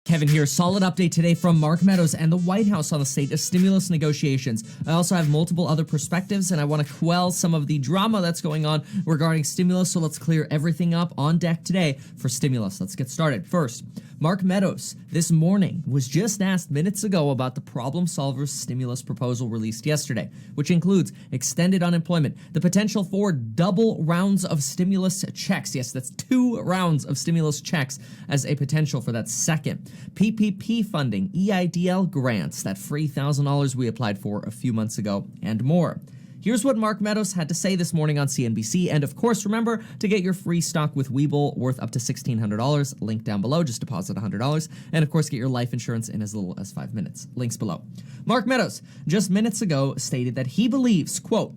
Kevin here. Solid update today from Mark Meadows and the White House on the state of stimulus negotiations. I also have multiple other perspectives, and I want to quell some of the drama that's going on regarding stimulus, so let's clear everything up on deck today for stimulus. Let's get started. First, Mark Meadows this morning was just asked minutes ago about the Problem Solvers stimulus proposal released yesterday, which includes extended unemployment, the potential for double rounds of stimulus checks. Yes, that's 2 rounds of stimulus checks as a potential for that second. PPP funding, EIDL grants, that free $1,000 we applied for a few months ago, and more. Here's what Mark Meadows had to say this morning on CNBC, and of course, remember to get your free stock with Webull worth up to $1,600. Link down below, just deposit $100, and of course, get your life insurance in as little as 5 minutes. Links below. Mark Meadows, just minutes ago, stated that he believes, quote,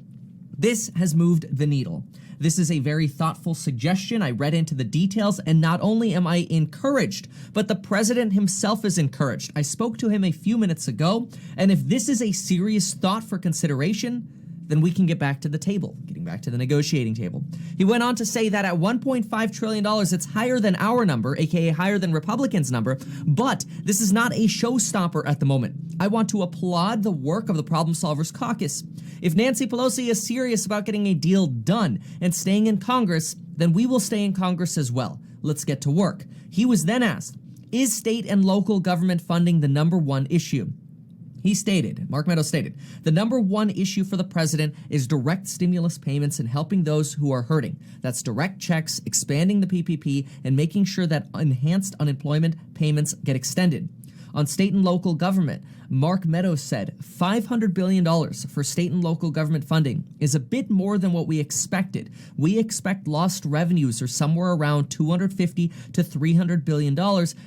"This has moved the needle. This is a very thoughtful suggestion. I read into the details, and not only am I encouraged, but the president himself is encouraged. I spoke to him a few minutes ago, and if this is a serious thought for consideration, then we can get back to the table," getting back to the negotiating table. He went on to say that at $1.5 trillion, it's higher than our number, aka higher than Republicans' number, but this is not a showstopper at the moment. I want to applaud the work of the Problem Solvers Caucus. If Nancy Pelosi is serious about getting a deal done and staying in Congress, then we will stay in Congress as well. Let's get to work. He was then asked, is state and local government funding the number one issue? He stated, Mark Meadows stated, the number one issue for the president is direct stimulus payments and helping those who are hurting. That's direct checks, expanding the PPP, and making sure that enhanced unemployment payments get extended. On state and local government, Mark Meadows said $500 billion for state and local government funding is a bit more than what we expected. We expect lost revenues are somewhere around $250 to $300 billion,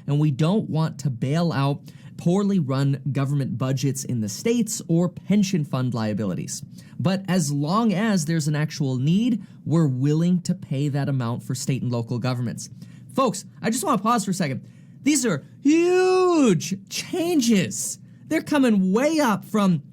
and we don't want to bail out poorly run government budgets in the states or pension fund liabilities. But as long as there's an actual need, we're willing to pay that amount for state and local governments. Folks, I just want to pause for a second. These are huge changes. They're coming way up from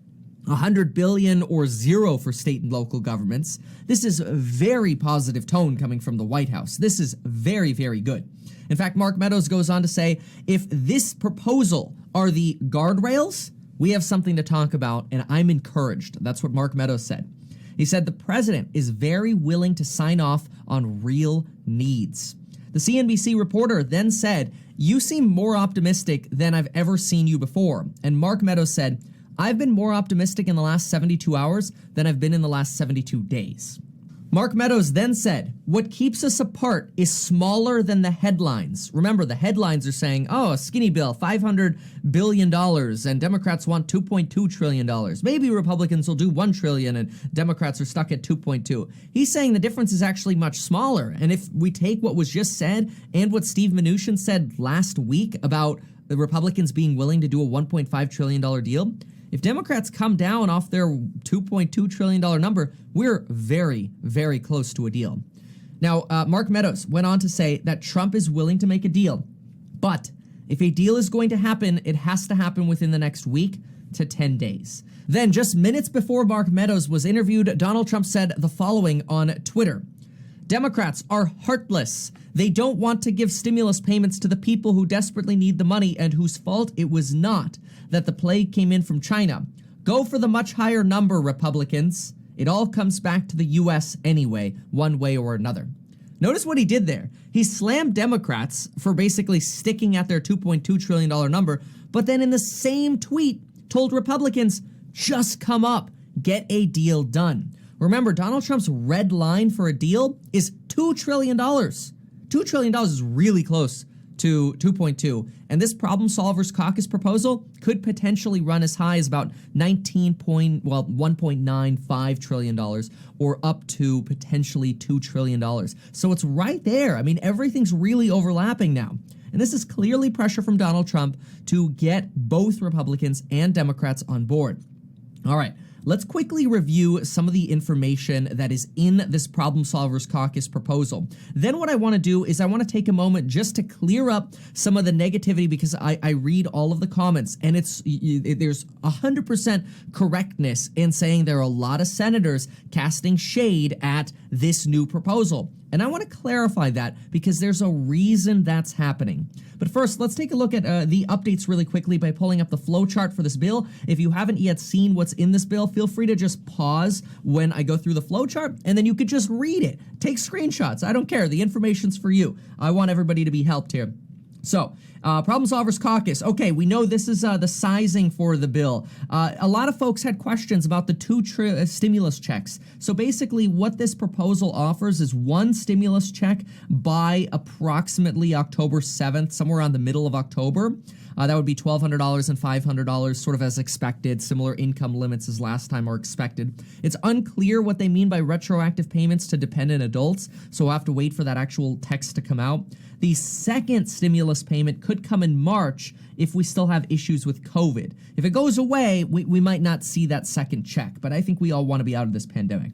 $100 billion or zero for state and local governments. This is a very positive tone coming from the White House. This is very, very good. In fact, Mark Meadows goes on to say, if this proposal are the guardrails, we have something to talk about, and I'm encouraged. That's what Mark Meadows said. He said the president is very willing to sign off on real needs. The CNBC reporter then said, you seem more optimistic than I've ever seen you before. And Mark Meadows said, I've been more optimistic in the last 72 hours than I've been in the last 72 days. Mark Meadows then said, what keeps us apart is smaller than the headlines. Remember, the headlines are saying, oh, a skinny bill, $500 billion, and Democrats want $2.2 trillion. Maybe Republicans will do $1 trillion, and Democrats are stuck at 2.2. He's saying the difference is actually much smaller. And if we take what was just said and what Steve Mnuchin said last week about the Republicans being willing to do a $1.5 trillion deal, if Democrats come down off their $2.2 trillion number, we're very, very close to a deal. Now, Mark Meadows went on to say that Trump is willing to make a deal, but if a deal is going to happen, it has to happen within the next week to 10 days. Then, just minutes before Mark Meadows was interviewed, Donald Trump said the following on Twitter. Democrats are heartless. They don't want to give stimulus payments to the people who desperately need the money and whose fault it was not that the plague came in from China. Go for the much higher number, Republicans. It all comes back to the U.S. anyway, one way or another. Notice what he did there. He slammed Democrats for basically sticking at their $2.2 trillion number, but then in the same tweet told Republicans, just come up, get a deal done. Remember, Donald Trump's red line for a deal is $2 trillion. $2 trillion is really close to 2.2, and this Problem Solvers Caucus proposal could potentially run as high as about $1.95 trillion, or up to potentially $2 trillion. So it's right there. I mean, everything's really overlapping now. And this is clearly pressure from Donald Trump to get both Republicans and Democrats on board. All right. Let's quickly review some of the information that is in this Problem Solvers Caucus proposal. Then what I want to do is I want to take a moment just to clear up some of the negativity, because I read all of the comments, and there's 100% correctness in saying there are a lot of senators casting shade at this new proposal. And I want to clarify that because there's a reason that's happening. But first, let's take a look at the updates really quickly by pulling up the flow chart for this bill. If you haven't yet seen what's in this bill, feel free to just pause when I go through the flow chart, and then you could just read it. Take screenshots. I don't care. The information's for you. I want everybody to be helped here. So, Problem Solvers Caucus. Okay, we know this is the sizing for the bill. A lot of folks had questions about the two stimulus checks. So basically what this proposal offers is one stimulus check by approximately October 7th, somewhere around the middle of October. That would be $1,200 and $500, sort of as expected. Similar income limits as last time are expected. It's unclear what they mean by retroactive payments to dependent adults, so we'll have to wait for that actual text to come out. The second stimulus payment could come in March if we still have issues with COVID. If it goes away, we might not see that second check, but I think we all want to be out of this pandemic.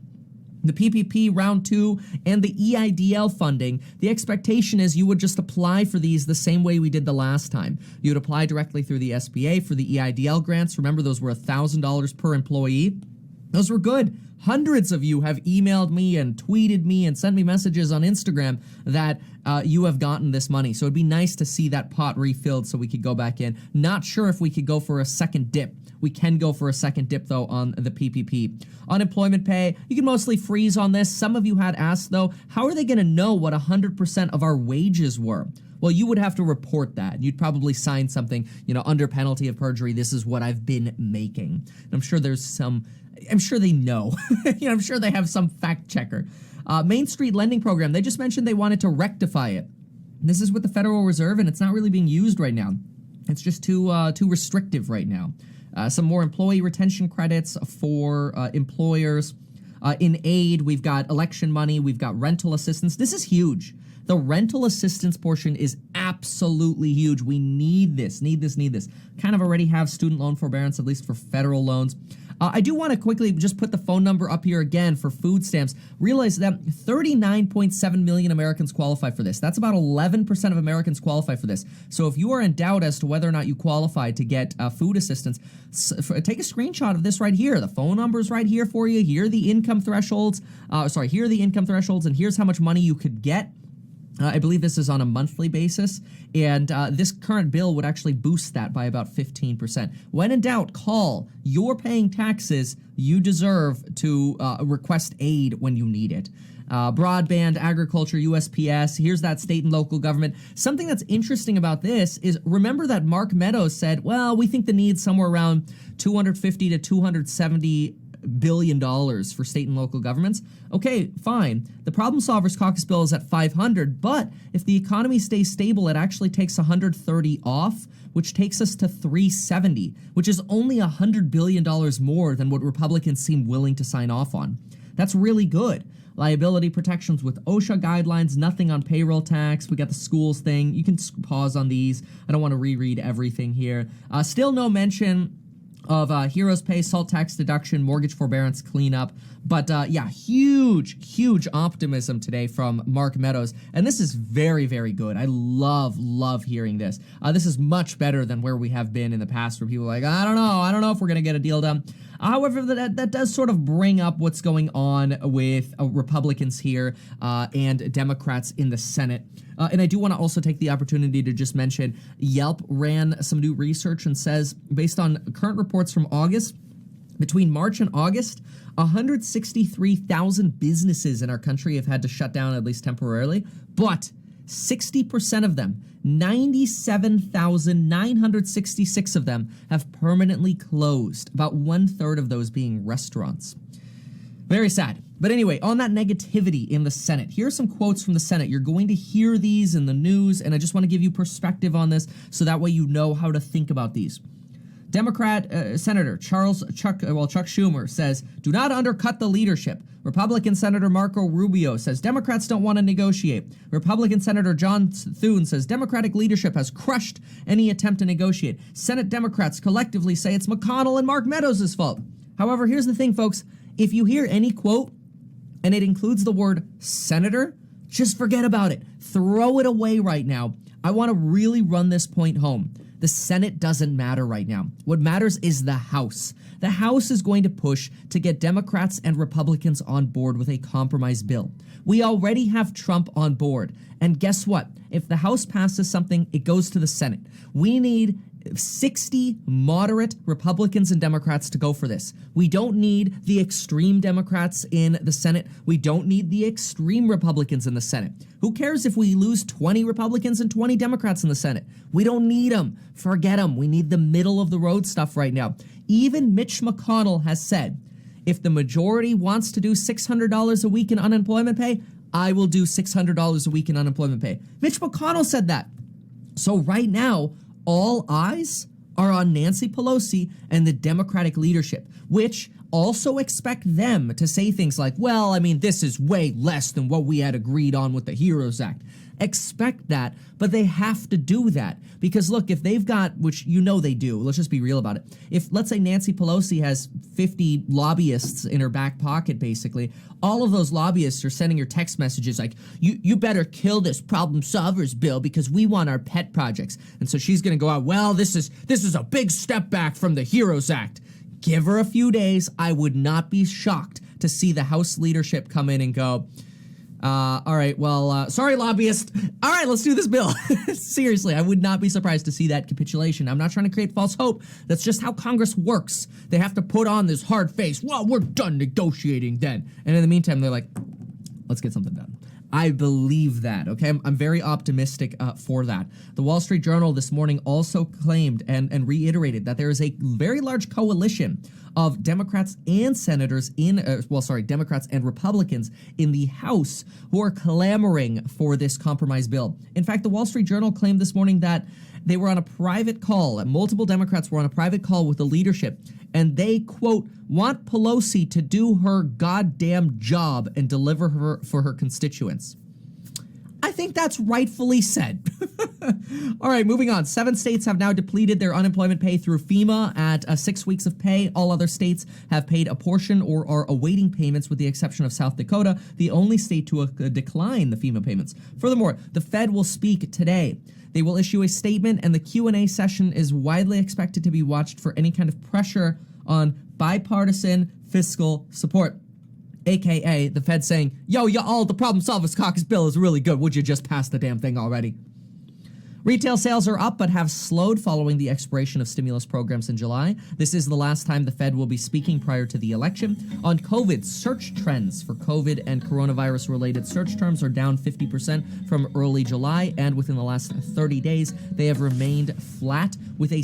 The PPP round 2 and the EIDL funding, the expectation is you would just apply for these the same way we did the last time. You would apply directly through the SBA for the EIDL grants. Remember, those were $1,000 per employee. Those were good. Hundreds of you have emailed me and tweeted me and sent me messages on Instagram that you have gotten this money. So it'd be nice to see that pot refilled so we could go back in. Not sure if we could go for a second dip. We can go for a second dip, though, on the PPP. Unemployment pay, you can mostly freeze on this. Some of you had asked, though, how are they going to know what 100% of our wages were? Well, you would have to report that. You'd probably sign something, under penalty of perjury. This is what I've been making. And I'm sure there's some, I'm sure they know. I'm sure they have some fact checker. Main Street Lending Program, they just mentioned they wanted to rectify it. This is with the Federal Reserve, and it's not really being used right now. It's just too restrictive right now. Some more employee retention credits for employers. In aid, we've got election money, we've got rental assistance. This is huge. The rental assistance portion is absolutely huge. We need this. Kind of already have student loan forbearance, at least for federal loans. I do want to quickly just put the phone number up here again for food stamps. Realize that 39.7 million Americans qualify for this. That's about 11% of Americans qualify for this. So if you are in doubt as to whether or not you qualify to get food assistance, take a screenshot of this right here. The phone number's right here for you. Here are the income thresholds. Here are the income thresholds, and here's how much money you could get. I believe this is on a monthly basis, and this current bill would actually boost that by about 15%. When in doubt, call. You're paying taxes. You deserve to request aid when you need it. Broadband, agriculture, USPS, here's that state and local government. Something that's interesting about this is, remember that Mark Meadows said, well, we think the need's somewhere around $250 to $270 billion for state and local governments. Okay, fine. The Problem Solvers Caucus bill is at 500, but if the economy stays stable, it actually takes 130 off, which takes us to 370, which is only $100 billion more than what Republicans seem willing to sign off on. That's really good. Liability protections with OSHA guidelines, nothing on payroll tax. We got the schools thing. You can pause on these. I don't want to reread everything here. Still no mention of heroes pay, salt tax deduction, mortgage forbearance cleanup. But yeah, huge optimism today from Mark Meadows. And this is very, very good. I love hearing this. This is much better than where we have been in the past, where people are like, I don't know if we're going to get a deal done. However, that does sort of bring up what's going on with Republicans here and Democrats in the Senate. And I do want to also take the opportunity to just mention Yelp ran some new research and says, based on current reports from August, between March and August, 163,000 businesses in our country have had to shut down, at least temporarily, but 60% of them, 97,966 of them, have permanently closed, about 1/3 of those being restaurants. Very sad. But anyway, on that negativity in the Senate, here are some quotes from the Senate. You're going to hear these in the news, and I just want to give you perspective on this so that way you know how to think about these. Democrat Senator Chuck Schumer says, do not undercut the leadership. Republican Senator Marco Rubio says, Democrats don't want to negotiate. Republican Senator John Thune says, Democratic leadership has crushed any attempt to negotiate. Senate Democrats collectively say it's McConnell and Mark Meadows' fault. However, here's the thing, folks. If you hear any quote and it includes the word senator, just forget about it. Throw it away right now. I want to really run this point home. The Senate doesn't matter right now. What matters is the House. The House is going to push to get Democrats and Republicans on board with a compromise bill. We already have Trump on board. And guess what? If the House passes something, it goes to the Senate. We need 60 moderate Republicans and Democrats to go for this. We don't need the extreme Democrats in the Senate. We don't need the extreme Republicans in the Senate. Who cares if we lose 20 Republicans and 20 Democrats in the Senate? We don't need them. Forget them. We need the middle of the road stuff right now. Even Mitch McConnell has said, if the majority wants to do $600 a week in unemployment pay, I will do $600 a week in unemployment pay. Mitch McConnell said that. So right now, all eyes are on Nancy Pelosi and the Democratic leadership, which also expect them to say things like, well, I mean, this is way less than what we had agreed on with the HEROES Act. Expect that, but they have to do that. Because look, if they've got, which you know they do, let's just be real about it. If, let's say, Nancy Pelosi has 50 lobbyists in her back pocket, basically, all of those lobbyists are sending her text messages like, you better kill this problem solvers bill because we want our pet projects. And so she's going to go out, well, this is a big step back from the HEROES Act. Give her a few days. I would not be shocked to see the House leadership come in and go, all right, well, sorry, lobbyist. All right, let's do this bill. Seriously, I would not be surprised to see that capitulation. I'm not trying to create false hope. That's just how Congress works. They have to put on this hard face. Well, we're done negotiating then. And in the meantime, they're like, let's get something done. I believe that, okay? I'm very optimistic for that. The Wall Street Journal this morning also claimed and reiterated that there is a very large coalition of Democrats and senators Democrats and Republicans in the House who are clamoring for this compromise bill. In fact, the Wall Street Journal claimed this morning that they were on a private call, and multiple Democrats were on a private call with the leadership, and they, quote, want Pelosi to do her goddamn job and deliver her for her constituents. I think that's rightfully said. All right, moving on. 7 states have now depleted their unemployment pay through FEMA at 6 weeks of pay. All other states have paid a portion or are awaiting payments with the exception of South Dakota, the only state to decline the FEMA payments. Furthermore, the Fed will speak today. They will issue a statement, and the Q&A session is widely expected to be watched for any kind of pressure on bipartisan fiscal support. AKA the Fed saying, yo, y'all, the Problem Solvers Caucus bill is really good. Would you just pass the damn thing already? Retail sales are up but have slowed following the expiration of stimulus programs in July. This is the last time the Fed will be speaking prior to the election. On COVID, search trends for COVID and coronavirus-related search terms are down 50% from early July, and within the last 30 days, they have remained flat with a